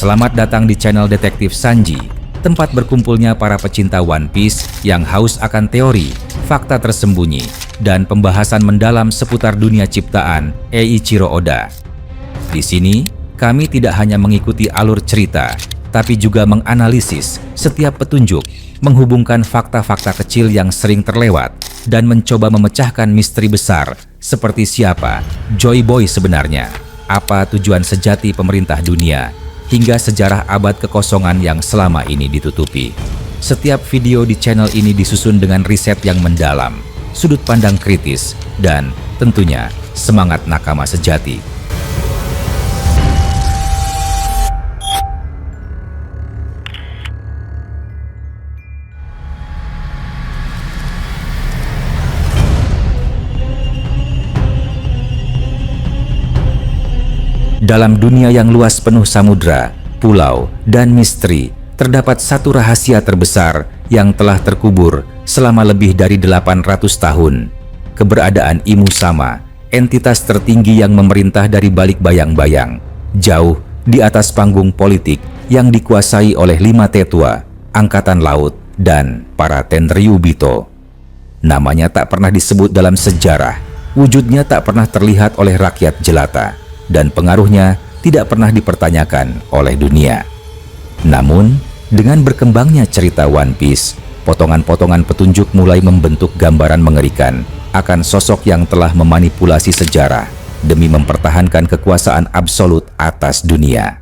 Selamat datang di channel Detektif Sanji, tempat berkumpulnya para pecinta One Piece yang haus akan teori, fakta tersembunyi, dan pembahasan mendalam seputar dunia ciptaan Eiichiro Oda. Di sini, kami tidak hanya mengikuti alur cerita, tapi juga menganalisis setiap petunjuk, menghubungkan fakta-fakta kecil yang sering terlewat, dan mencoba memecahkan misteri besar seperti siapa Joy Boy sebenarnya, apa tujuan sejati pemerintah dunia, hingga sejarah abad kekosongan yang selama ini ditutupi. Setiap video di channel ini disusun dengan riset yang mendalam, sudut pandang kritis, dan tentunya semangat nakama sejati. Dalam dunia yang luas penuh samudra, pulau, dan misteri, terdapat satu rahasia terbesar yang telah terkubur selama lebih dari 800 tahun. Keberadaan Imu Sama, entitas tertinggi yang memerintah dari balik bayang-bayang, jauh di atas panggung politik yang dikuasai oleh 5 tetua, angkatan laut, dan para Tenryubito. Namanya tak pernah disebut dalam sejarah, wujudnya tak pernah terlihat oleh rakyat jelata, dan pengaruhnya tidak pernah dipertanyakan oleh dunia. Namun, dengan berkembangnya cerita One Piece, potongan-potongan petunjuk mulai membentuk gambaran mengerikan akan sosok yang telah memanipulasi sejarah demi mempertahankan kekuasaan absolut atas dunia.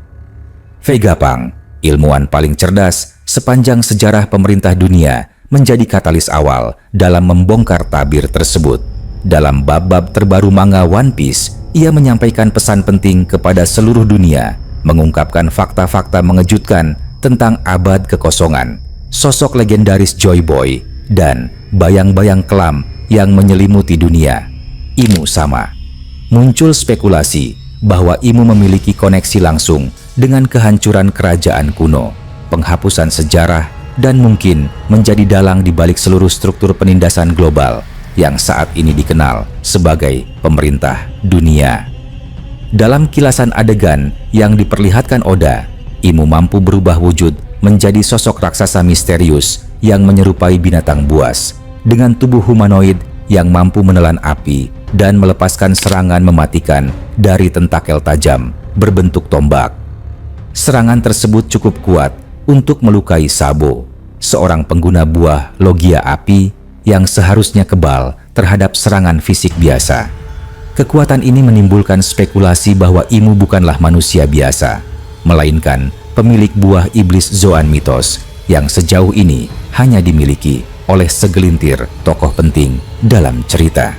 Vegapunk, ilmuwan paling cerdas sepanjang sejarah pemerintah dunia, menjadi katalis awal dalam membongkar tabir tersebut. Dalam bab-bab terbaru manga One Piece, ia menyampaikan pesan penting kepada seluruh dunia, mengungkapkan fakta-fakta mengejutkan tentang abad kekosongan, sosok legendaris Joy Boy, dan bayang-bayang kelam yang menyelimuti dunia. Imu Sama. Muncul spekulasi bahwa Imu memiliki koneksi langsung dengan kehancuran kerajaan kuno, penghapusan sejarah, dan mungkin menjadi dalang di balik seluruh struktur penindasan global yang saat ini dikenal sebagai pemerintah dunia. Dalam kilasan adegan yang diperlihatkan Oda, Imu mampu berubah wujud menjadi sosok raksasa misterius yang menyerupai binatang buas, dengan tubuh humanoid yang mampu menelan api dan melepaskan serangan mematikan dari tentakel tajam berbentuk tombak. Serangan tersebut cukup kuat untuk melukai Sabo, seorang pengguna buah logia api yang seharusnya kebal terhadap serangan fisik biasa. Kekuatan ini menimbulkan spekulasi bahwa Imu bukanlah manusia biasa, melainkan pemilik buah iblis Zoan Mitos yang sejauh ini hanya dimiliki oleh segelintir tokoh penting dalam cerita.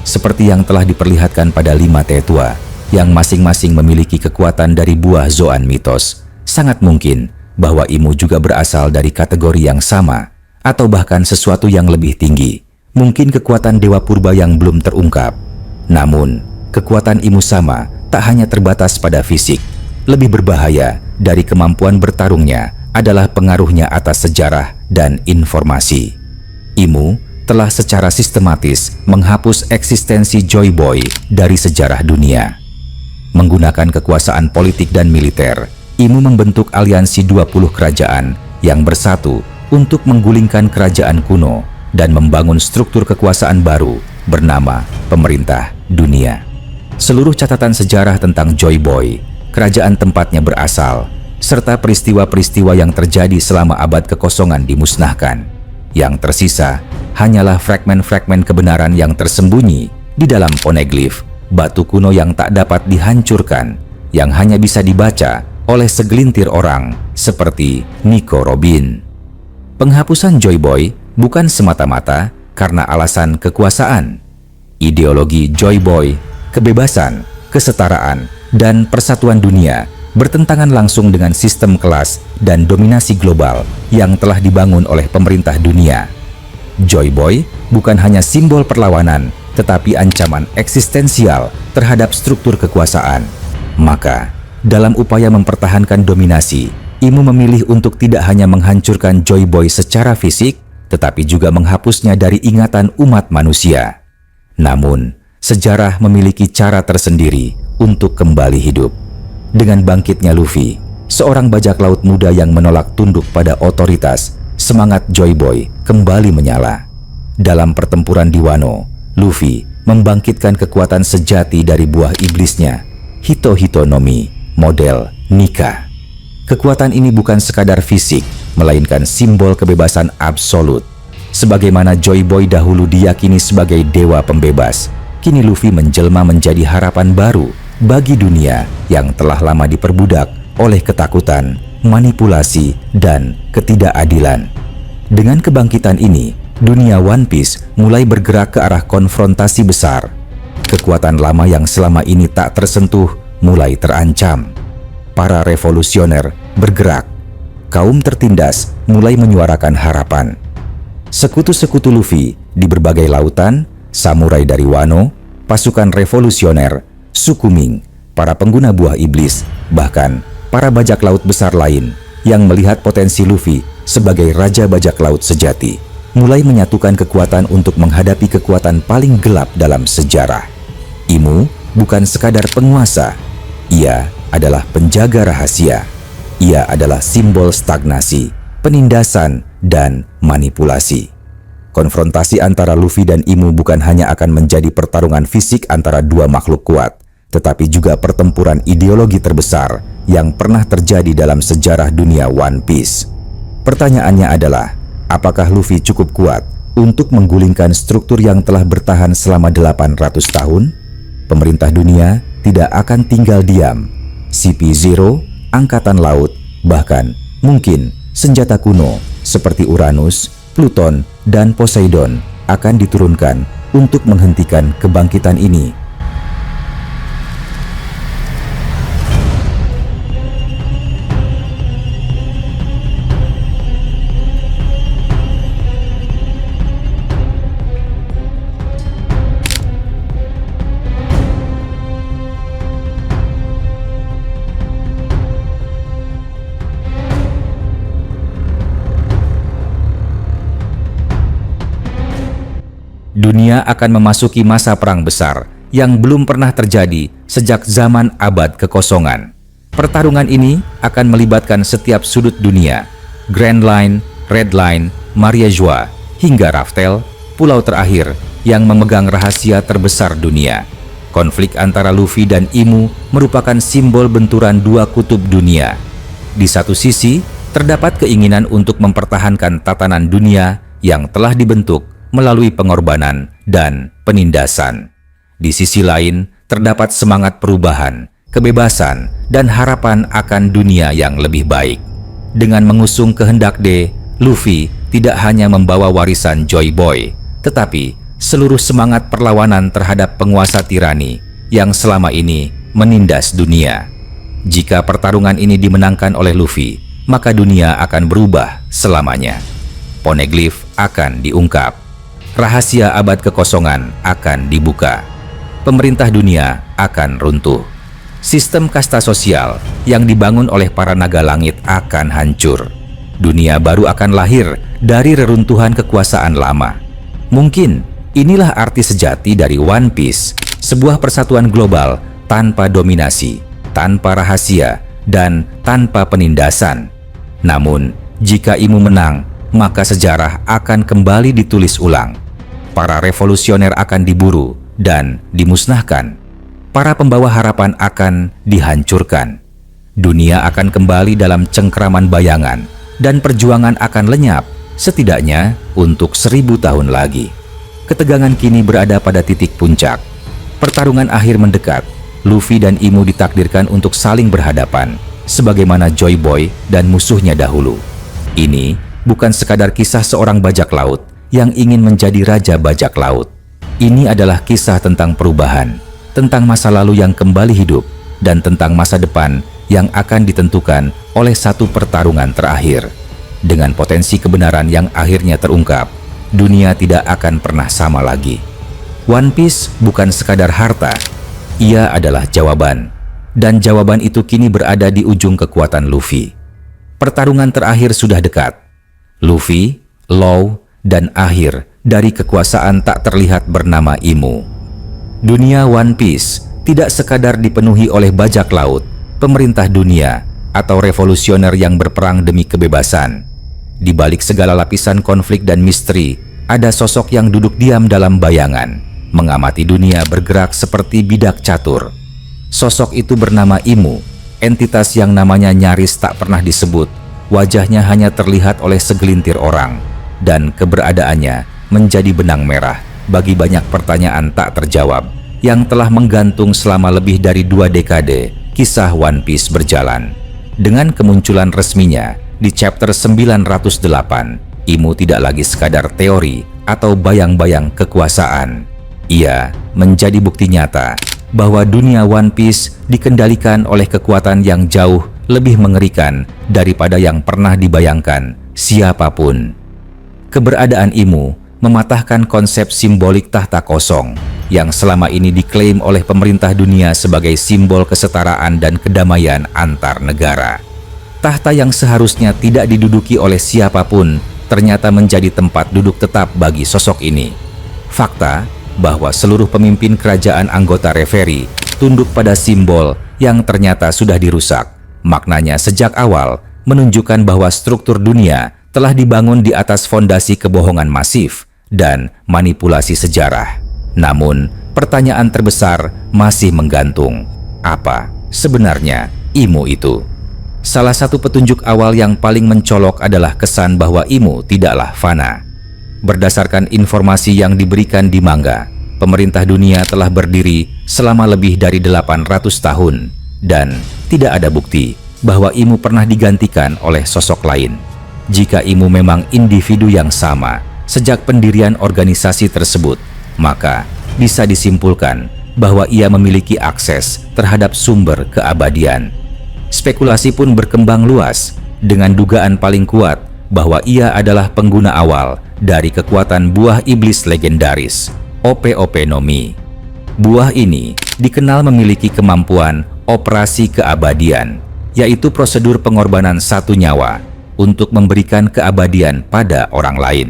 Seperti yang telah diperlihatkan pada 5 tetua yang masing-masing memiliki kekuatan dari buah Zoan Mitos, sangat mungkin bahwa Imu juga berasal dari kategori yang sama, atau bahkan sesuatu yang lebih tinggi, mungkin kekuatan Dewa Purba yang belum terungkap. Namun, kekuatan Imu Sama tak hanya terbatas pada fisik. Lebih berbahaya dari kemampuan bertarungnya adalah pengaruhnya atas sejarah dan informasi. Imu telah secara sistematis menghapus eksistensi Joy Boy dari sejarah dunia. Menggunakan kekuasaan politik dan militer, Imu membentuk aliansi 20 kerajaan yang bersatu untuk menggulingkan kerajaan kuno dan membangun struktur kekuasaan baru bernama Pemerintah Dunia. Seluruh catatan sejarah tentang Joy Boy, kerajaan tempatnya berasal, serta peristiwa-peristiwa yang terjadi selama abad kekosongan dimusnahkan. Yang tersisa hanyalah fragmen-fragmen kebenaran yang tersembunyi di dalam poneglyph, batu kuno yang tak dapat dihancurkan, yang hanya bisa dibaca oleh segelintir orang seperti Nico Robin. Penghapusan Joy Boy bukan semata-mata karena alasan kekuasaan. Ideologi Joy Boy, kebebasan, kesetaraan, dan persatuan dunia bertentangan langsung dengan sistem kelas dan dominasi global yang telah dibangun oleh pemerintah dunia. Joy Boy bukan hanya simbol perlawanan, tetapi ancaman eksistensial terhadap struktur kekuasaan. Maka, dalam upaya mempertahankan dominasi, Imu memilih untuk tidak hanya menghancurkan Joy Boy secara fisik, tetapi juga menghapusnya dari ingatan umat manusia. Namun, sejarah memiliki cara tersendiri untuk kembali hidup. Dengan bangkitnya Luffy, seorang bajak laut muda yang menolak tunduk pada otoritas, semangat Joy Boy kembali menyala. Dalam pertempuran di Wano, Luffy membangkitkan kekuatan sejati dari buah iblisnya, Hito Hito no Mi, model Nika. Kekuatan ini bukan sekadar fisik, melainkan simbol kebebasan absolut. Sebagaimana Joy Boy dahulu diyakini sebagai dewa pembebas, kini Luffy menjelma menjadi harapan baru bagi dunia yang telah lama diperbudak oleh ketakutan, manipulasi, dan ketidakadilan. Dengan kebangkitan ini, dunia One Piece mulai bergerak ke arah konfrontasi besar. Kekuatan lama yang selama ini tak tersentuh mulai terancam. Para revolusioner bergerak. Kaum tertindas mulai menyuarakan harapan. Sekutu-sekutu Luffy di berbagai lautan, samurai dari Wano, pasukan revolusioner, suku Ming, para pengguna buah iblis, bahkan para bajak laut besar lain yang melihat potensi Luffy sebagai raja bajak laut sejati, mulai menyatukan kekuatan untuk menghadapi kekuatan paling gelap dalam sejarah. Imu bukan sekadar penguasa, ia adalah penjaga rahasia. Ia adalah simbol stagnasi, penindasan, dan manipulasi. Konfrontasi antara Luffy dan Imu bukan hanya akan menjadi pertarungan fisik antara dua makhluk kuat, tetapi juga pertempuran ideologi terbesar yang pernah terjadi dalam sejarah dunia One Piece. Pertanyaannya adalah, apakah Luffy cukup kuat untuk menggulingkan struktur yang telah bertahan selama 800 tahun? Pemerintah dunia tidak akan tinggal diam. CP0, Angkatan Laut, bahkan mungkin senjata kuno seperti Uranus, Pluton, dan Poseidon akan diturunkan untuk menghentikan kebangkitan ini. Dunia akan memasuki masa perang besar yang belum pernah terjadi sejak zaman abad kekosongan. Pertarungan ini akan melibatkan setiap sudut dunia, Grand Line, Red Line, Maria Joa, hingga Raftel, pulau terakhir yang memegang rahasia terbesar dunia. Konflik antara Luffy dan Imu merupakan simbol benturan dua kutub dunia. Di satu sisi, terdapat keinginan untuk mempertahankan tatanan dunia yang telah dibentuk melalui pengorbanan dan penindasan. Di sisi lain, terdapat semangat perubahan, kebebasan, dan harapan akan dunia yang lebih baik. Dengan mengusung kehendak D, Luffy tidak hanya membawa warisan Joy Boy, tetapi seluruh semangat perlawanan terhadap penguasa tirani yang selama ini menindas dunia. Jika pertarungan ini dimenangkan oleh Luffy, maka dunia akan berubah selamanya. Poneglyph akan diungkap. Rahasia abad kekosongan akan dibuka. Pemerintah dunia akan runtuh. Sistem kasta sosial yang dibangun oleh para naga langit akan hancur. Dunia baru akan lahir dari reruntuhan kekuasaan lama. Mungkin inilah arti sejati dari One Piece, sebuah persatuan global tanpa dominasi, tanpa rahasia, dan tanpa penindasan. Namun, jika Imu menang, maka sejarah akan kembali ditulis ulang. Para revolusioner akan diburu dan dimusnahkan. Para pembawa harapan akan dihancurkan. Dunia akan kembali dalam cengkraman bayangan dan perjuangan akan lenyap, setidaknya untuk 1000 tahun lagi. Ketegangan kini berada pada titik puncak. Pertarungan akhir mendekat. Luffy dan Imu ditakdirkan untuk saling berhadapan, sebagaimana Joy Boy dan musuhnya dahulu. Ini bukan sekadar kisah seorang bajak laut yang ingin menjadi raja bajak laut. Ini adalah kisah tentang perubahan, tentang masa lalu yang kembali hidup, dan tentang masa depan yang akan ditentukan oleh satu pertarungan terakhir. Dengan potensi kebenaran yang akhirnya terungkap, dunia tidak akan pernah sama lagi. One Piece bukan sekadar harta, ia adalah jawaban. Dan jawaban itu kini berada di ujung kekuatan Luffy. Pertarungan terakhir sudah dekat. Luffy, Law, dan akhir dari kekuasaan tak terlihat bernama Imu. Dunia One Piece tidak sekadar dipenuhi oleh bajak laut, pemerintah dunia, atau revolusioner yang berperang demi kebebasan. Di balik segala lapisan konflik dan misteri, ada sosok yang duduk diam dalam bayangan, mengamati dunia bergerak seperti bidak catur. Sosok itu bernama Imu, entitas yang namanya nyaris tak pernah disebut. Wajahnya hanya terlihat oleh segelintir orang, dan keberadaannya menjadi benang merah bagi banyak pertanyaan tak terjawab yang telah menggantung selama lebih dari 2 dekade kisah One Piece berjalan. Dengan kemunculan resminya di chapter 908, Imu tidak lagi sekadar teori atau bayang-bayang kekuasaan. Ia menjadi bukti nyata bahwa dunia One Piece dikendalikan oleh kekuatan yang jauh lebih mengerikan daripada yang pernah dibayangkan siapapun. Keberadaan Imu mematahkan konsep simbolik tahta kosong yang selama ini diklaim oleh pemerintah dunia sebagai simbol kesetaraan dan kedamaian antar negara. Tahta yang seharusnya tidak diduduki oleh siapapun ternyata menjadi tempat duduk tetap bagi sosok ini. Fakta bahwa seluruh pemimpin kerajaan anggota Reverie tunduk pada simbol yang ternyata sudah dirusak. Maknanya sejak awal menunjukkan bahwa struktur dunia telah dibangun di atas fondasi kebohongan masif dan manipulasi sejarah. Namun, pertanyaan terbesar masih menggantung. Apa sebenarnya Imu itu? Salah satu petunjuk awal yang paling mencolok adalah kesan bahwa Imu tidaklah fana. Berdasarkan informasi yang diberikan di manga, pemerintah dunia telah berdiri selama lebih dari 800 tahun dan tidak ada bukti bahwa Imu pernah digantikan oleh sosok lain. Jika Imu memang individu yang sama sejak pendirian organisasi tersebut, maka bisa disimpulkan bahwa ia memiliki akses terhadap sumber keabadian. Spekulasi pun berkembang luas dengan dugaan paling kuat bahwa ia adalah pengguna awal dari kekuatan buah iblis legendaris, Ope-Ope no Mi. Buah ini dikenal memiliki kemampuan operasi keabadian, yaitu prosedur pengorbanan satu nyawa untuk memberikan keabadian pada orang lain.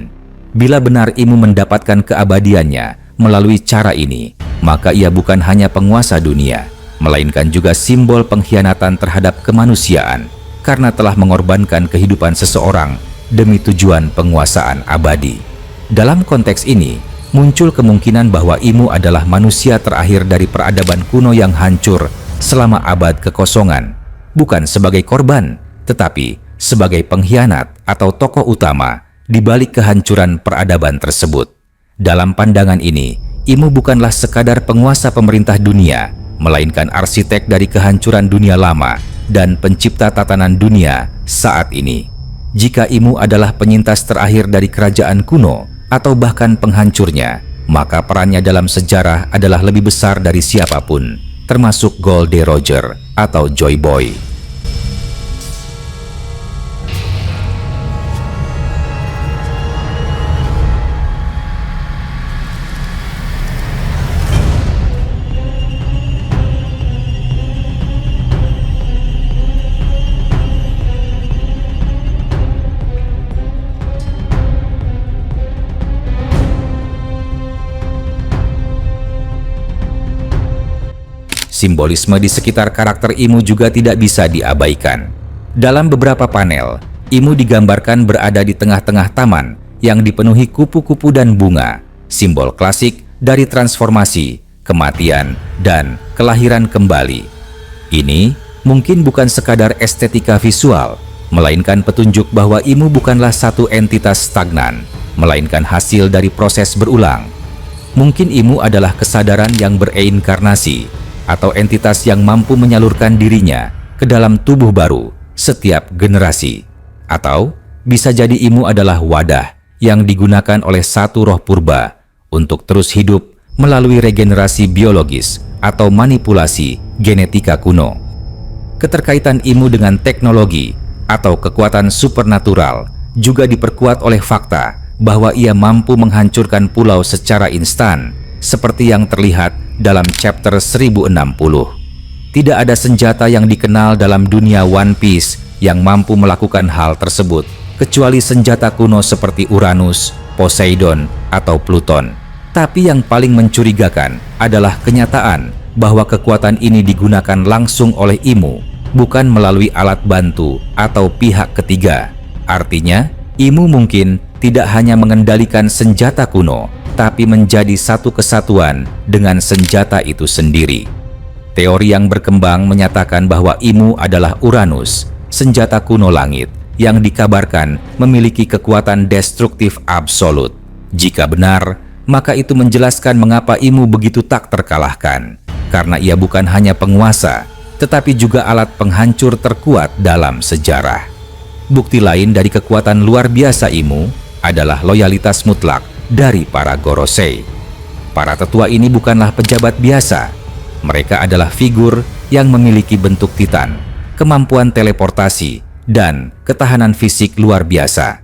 Bila benar Imu mendapatkan keabadiannya melalui cara ini, maka ia bukan hanya penguasa dunia, melainkan juga simbol pengkhianatan terhadap kemanusiaan karena telah mengorbankan kehidupan seseorang demi tujuan penguasaan abadi. Dalam konteks ini, muncul kemungkinan bahwa Imu adalah manusia terakhir dari peradaban kuno yang hancur selama abad kekosongan, bukan sebagai korban, tetapi sebagai pengkhianat atau tokoh utama di balik kehancuran peradaban tersebut. Dalam pandangan ini, Imu bukanlah sekadar penguasa pemerintah dunia, melainkan arsitek dari kehancuran dunia lama dan pencipta tatanan dunia saat ini. Jika Imu adalah penyintas terakhir dari kerajaan kuno atau bahkan penghancurnya, maka perannya dalam sejarah adalah lebih besar dari siapapun, termasuk Gold Roger atau Joy Boy. Simbolisme di sekitar karakter Imu juga tidak bisa diabaikan. Dalam beberapa panel, Imu digambarkan berada di tengah-tengah taman yang dipenuhi kupu-kupu dan bunga, simbol klasik dari transformasi, kematian, dan kelahiran kembali. Ini mungkin bukan sekadar estetika visual, melainkan petunjuk bahwa Imu bukanlah satu entitas stagnan, melainkan hasil dari proses berulang. Mungkin Imu adalah kesadaran yang bereinkarnasi, atau entitas yang mampu menyalurkan dirinya ke dalam tubuh baru setiap generasi. Atau bisa jadi Imu adalah wadah yang digunakan oleh satu roh purba untuk terus hidup melalui regenerasi biologis atau manipulasi genetika kuno. Keterkaitan Imu dengan teknologi atau kekuatan supernatural juga diperkuat oleh fakta bahwa ia mampu menghancurkan pulau secara instan, seperti yang terlihat dalam chapter 1060. Tidak ada senjata yang dikenal dalam dunia One Piece yang mampu melakukan hal tersebut, kecuali senjata kuno seperti Uranus, Poseidon, atau Pluton. Tapi yang paling mencurigakan adalah kenyataan bahwa kekuatan ini digunakan langsung oleh Imu bukan melalui alat bantu atau pihak ketiga. Artinya, Imu mungkin tidak hanya mengendalikan senjata kuno, tapi menjadi satu kesatuan dengan senjata itu sendiri. Teori yang berkembang menyatakan bahwa Imu adalah Uranus, senjata kuno langit, yang dikabarkan memiliki kekuatan destruktif absolut. Jika benar, maka itu menjelaskan mengapa Imu begitu tak terkalahkan, karena ia bukan hanya penguasa, tetapi juga alat penghancur terkuat dalam sejarah. Bukti lain dari kekuatan luar biasa Imu adalah loyalitas mutlak dari para Gorosei. Para tetua ini bukanlah pejabat biasa. Mereka adalah figur yang memiliki bentuk titan, kemampuan teleportasi, dan ketahanan fisik luar biasa.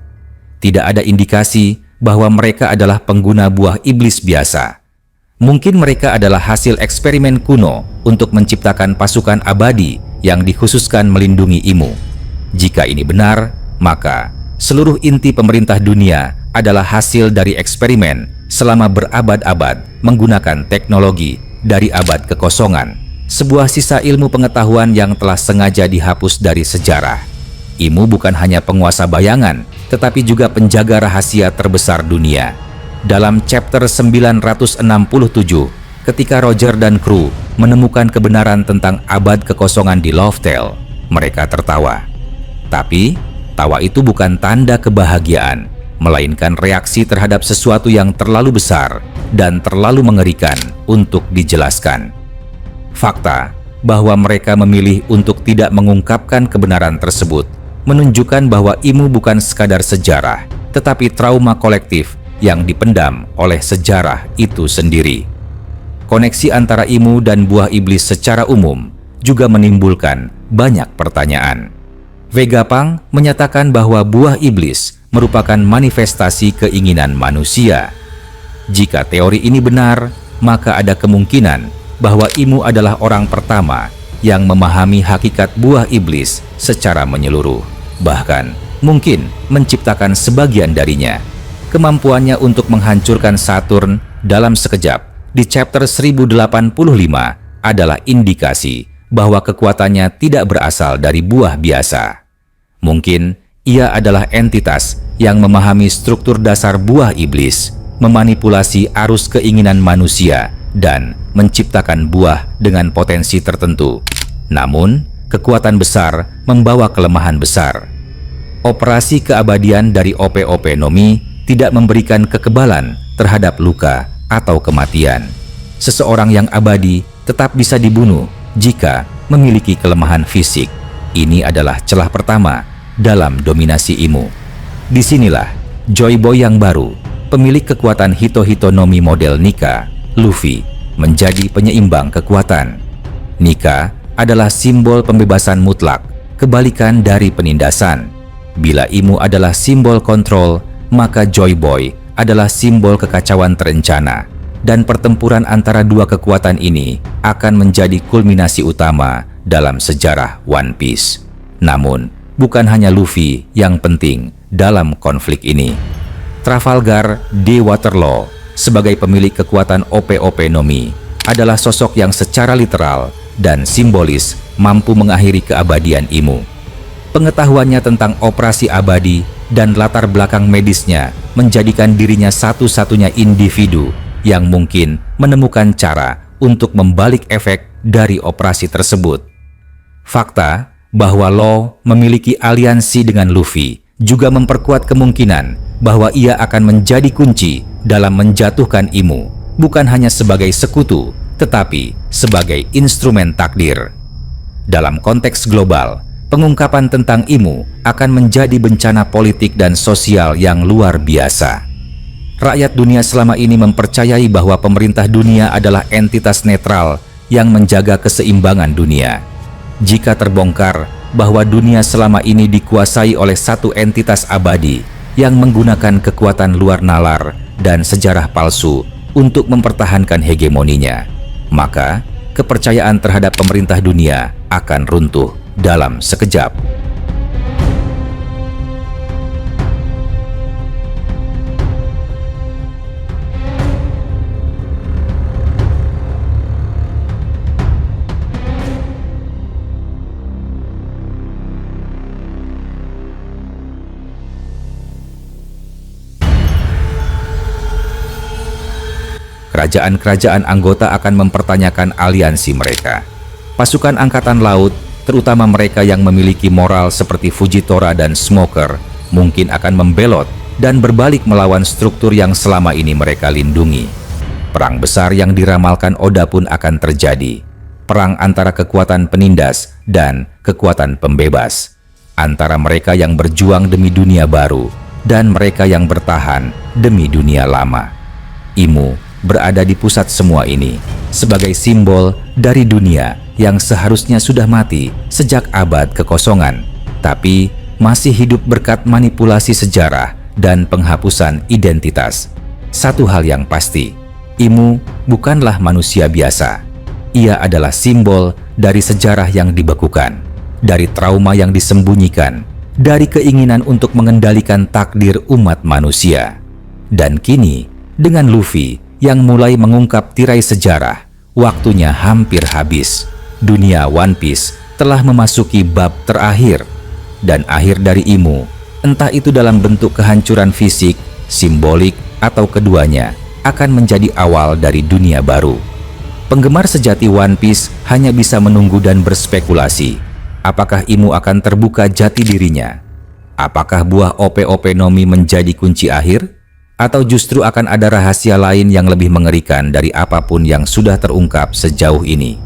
Tidak ada indikasi bahwa mereka adalah pengguna buah iblis biasa. Mungkin mereka adalah hasil eksperimen kuno untuk menciptakan pasukan abadi yang dikhususkan melindungi Imu. Jika ini benar, maka seluruh inti pemerintah dunia adalah hasil dari eksperimen selama berabad-abad menggunakan teknologi dari abad kekosongan, sebuah sisa ilmu pengetahuan yang telah sengaja dihapus dari sejarah. Imu bukan hanya penguasa bayangan, tetapi juga penjaga rahasia terbesar dunia. Dalam chapter 967, ketika Roger dan kru menemukan kebenaran tentang abad kekosongan di Loftel, mereka tertawa. Tapi, tawa itu bukan tanda kebahagiaan, melainkan reaksi terhadap sesuatu yang terlalu besar dan terlalu mengerikan untuk dijelaskan. Fakta bahwa mereka memilih untuk tidak mengungkapkan kebenaran tersebut menunjukkan bahwa Imu bukan sekadar sejarah, tetapi trauma kolektif yang dipendam oleh sejarah itu sendiri. Koneksi antara Imu dan buah iblis secara umum juga menimbulkan banyak pertanyaan. Vegapunk menyatakan bahwa buah iblis merupakan manifestasi keinginan manusia. Jika teori ini benar, maka ada kemungkinan bahwa Imu adalah orang pertama yang memahami hakikat buah iblis secara menyeluruh, bahkan mungkin menciptakan sebagian darinya. Kemampuannya untuk menghancurkan Saturn dalam sekejap di chapter 1085 adalah indikasi bahwa kekuatannya tidak berasal dari buah biasa. Mungkin ia adalah entitas yang memahami struktur dasar buah iblis, memanipulasi arus keinginan manusia, dan menciptakan buah dengan potensi tertentu. Namun, kekuatan besar membawa kelemahan besar. Operasi keabadian dari OP-OP Nomi tidak memberikan kekebalan terhadap luka atau kematian. Seseorang yang abadi tetap bisa dibunuh jika memiliki kelemahan fisik. Ini adalah celah pertama dalam dominasi Imu. Disinilah Joy Boy yang baru, pemilik kekuatan Hito-Hito Nomi model Nika, Luffy, menjadi penyeimbang kekuatan. Nika adalah simbol pembebasan mutlak, kebalikan dari penindasan. Bila Imu adalah simbol kontrol, maka Joy Boy adalah simbol kekacauan terencana, dan pertempuran antara dua kekuatan ini akan menjadi kulminasi utama dalam sejarah One Piece. Namun, bukan hanya Luffy yang penting dalam konflik ini. Trafalgar D. Waterloo sebagai pemilik kekuatan OP-OP Nomi adalah sosok yang secara literal dan simbolis mampu mengakhiri keabadian Imu. Pengetahuannya tentang operasi abadi dan latar belakang medisnya menjadikan dirinya satu-satunya individu yang mungkin menemukan cara untuk membalik efek dari operasi tersebut. Fakta bahwa Law memiliki aliansi dengan Luffy juga memperkuat kemungkinan bahwa ia akan menjadi kunci dalam menjatuhkan Imu, bukan hanya sebagai sekutu, tetapi sebagai instrumen takdir. Dalam konteks global, pengungkapan tentang Imu akan menjadi bencana politik dan sosial yang luar biasa. Rakyat dunia selama ini mempercayai bahwa pemerintah dunia adalah entitas netral yang menjaga keseimbangan dunia. Jika terbongkar bahwa dunia selama ini dikuasai oleh satu entitas abadi yang menggunakan kekuatan luar nalar dan sejarah palsu untuk mempertahankan hegemoninya, maka kepercayaan terhadap pemerintah dunia akan runtuh dalam sekejap. kerajaan-kerajaan anggota akan mempertanyakan aliansi mereka. Pasukan angkatan laut, terutama mereka yang memiliki moral seperti Fujitora dan Smoker, mungkin akan membelot dan berbalik melawan struktur yang selama ini mereka lindungi. Perang besar yang diramalkan Oda pun akan terjadi. Perang antara kekuatan penindas dan kekuatan pembebas. Antara mereka yang berjuang demi dunia baru dan mereka yang bertahan demi dunia lama. Imu berada di pusat semua ini sebagai simbol dari dunia yang seharusnya sudah mati sejak abad kekosongan, tapi masih hidup berkat manipulasi sejarah dan penghapusan identitas. Satu hal yang pasti, Imu bukanlah manusia biasa. Ia adalah simbol dari sejarah yang dibekukan, dari trauma yang disembunyikan, dari keinginan untuk mengendalikan takdir umat manusia. Dan kini, dengan Luffy yang mulai mengungkap tirai sejarah, waktunya hampir habis. Dunia One Piece telah memasuki bab terakhir. Dan akhir dari Imu, entah itu dalam bentuk kehancuran fisik, simbolik, atau keduanya, akan menjadi awal dari dunia baru. Penggemar sejati One Piece hanya bisa menunggu dan berspekulasi. Apakah Imu akan terbuka jati dirinya? Apakah buah OP-OP Nomi menjadi kunci akhir? Atau justru akan ada rahasia lain yang lebih mengerikan dari apapun yang sudah terungkap sejauh ini?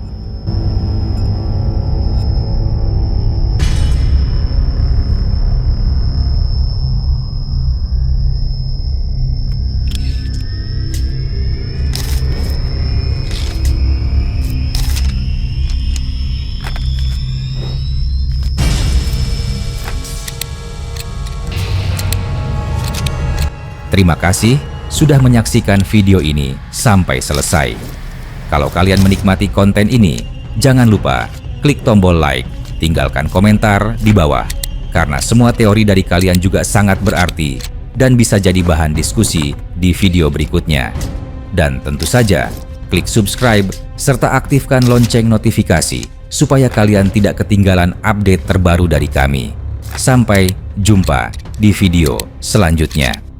Terima kasih sudah menyaksikan video ini sampai selesai. Kalau kalian menikmati konten ini, jangan lupa klik tombol like, tinggalkan komentar di bawah, karena semua teori dari kalian juga sangat berarti dan bisa jadi bahan diskusi di video berikutnya. Dan tentu saja, klik subscribe serta aktifkan lonceng notifikasi supaya kalian tidak ketinggalan update terbaru dari kami. Sampai jumpa di video selanjutnya.